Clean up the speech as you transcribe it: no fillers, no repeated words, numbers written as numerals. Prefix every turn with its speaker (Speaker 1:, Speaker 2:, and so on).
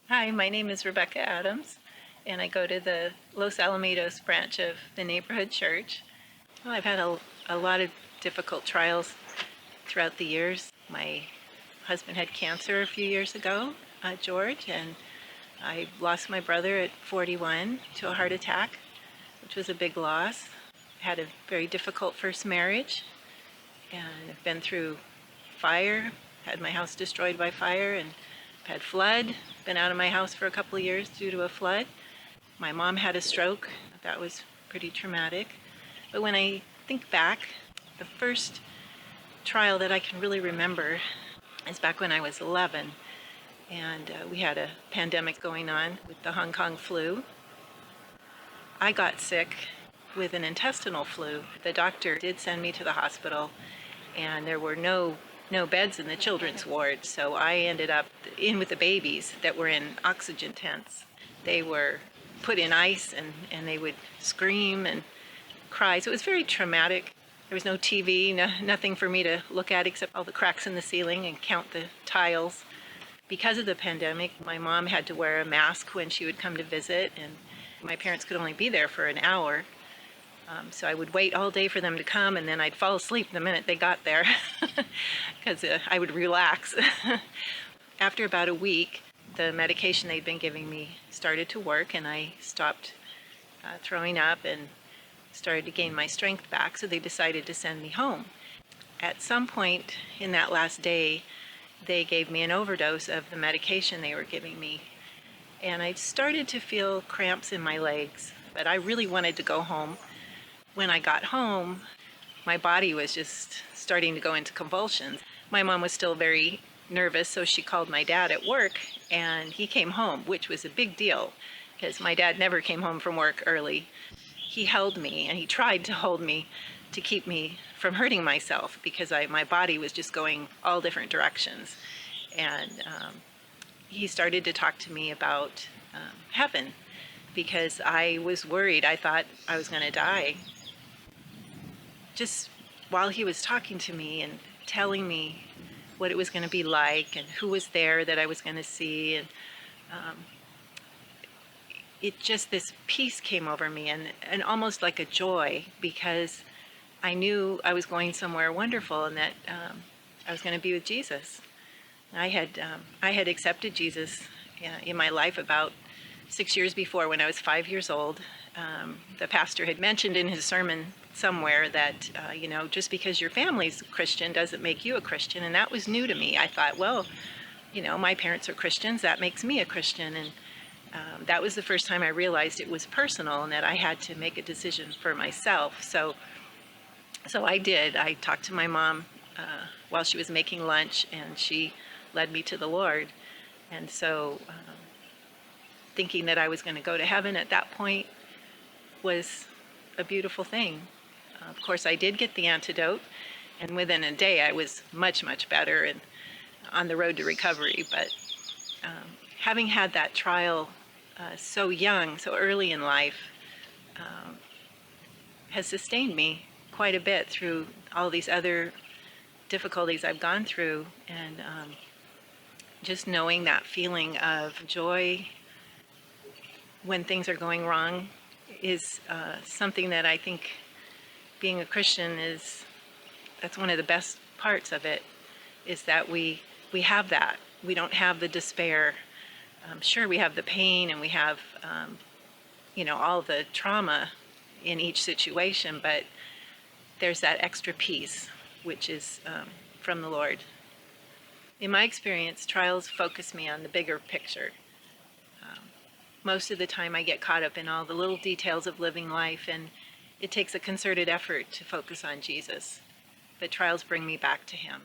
Speaker 1: Hi, my name is Rebecca Adams, and I go to the Los Alamitos branch of the neighborhood church. Well, I've had a lot of difficult trials throughout the years. My husband had cancer a few years ago, George, and I lost my brother at 41 to a heart attack, which was a big loss. I had a very difficult first marriage, and I've been through fire, had my house destroyed by fire, and had flood, been out of my house for a couple of years due to a flood. My mom had a stroke. That was pretty traumatic. But when I think back, the first trial that I can really remember is back when I was 11, and we had a pandemic going on with the Hong Kong flu. I got sick with an intestinal flu. The doctor did send me to the hospital, and there were no beds in the children's ward, so I ended up in with the babies that were in oxygen tents. They were put in ice, and they would scream and cry. So it was very traumatic. There was no TV, nothing for me to look at except all the cracks in the ceiling and count the tiles. Because of the pandemic, my mom had to wear a mask when she would come to visit, and my parents could only be there for an hour. So I would wait all day for them to come, and then I'd fall asleep the minute they got there because I would relax. After about a week, the medication they'd been giving me started to work, and I stopped throwing up and started to gain my strength back, so they decided to send me home. At some point in that last day, they gave me an overdose of the medication they were giving me, and I started to feel cramps in my legs, but I really wanted to go home. When I got home, my body was just starting to go into convulsions. My mom was still very nervous, so she called my dad at work, and he came home, which was a big deal because my dad never came home from work early. He held me, and he tried to hold me to keep me from hurting myself because my body was just going all different directions. And he started to talk to me about heaven because I was worried. I thought I was going to die. Just while he was talking to me and telling me what it was going to be like and who was there that I was going to see, and this peace came over me, and almost like a joy, because I knew I was going somewhere wonderful, and that I was going to be with Jesus. I had accepted Jesus in my life about 6 years before, when I was 5 years old. The pastor had mentioned in his sermon somewhere that, just because your family's Christian doesn't make you a Christian. And that was new to me. I thought, well, my parents are Christians, that makes me a Christian. And that was the first time I realized it was personal and that I had to make a decision for myself. So I did. I talked to my mom while she was making lunch, and she led me to the Lord. And so thinking that I was going to go to heaven at that point was a beautiful thing. Of course, I did get the antidote, and within a day I was much, much better and on the road to recovery. But having had that trial so young, so early in life, has sustained me quite a bit through all these other difficulties I've gone through. And just knowing that feeling of joy when things are going wrong is something that I think being a Christian that's one of the best parts of it, is that we have that. We don't have the despair. Sure, we have the pain, and we have all the trauma in each situation, but there's that extra peace, which is from the Lord. In my experience, trials focus me on the bigger picture. Most of the time I get caught up in all the little details of living life, and it takes a concerted effort to focus on Jesus. But trials bring me back to Him.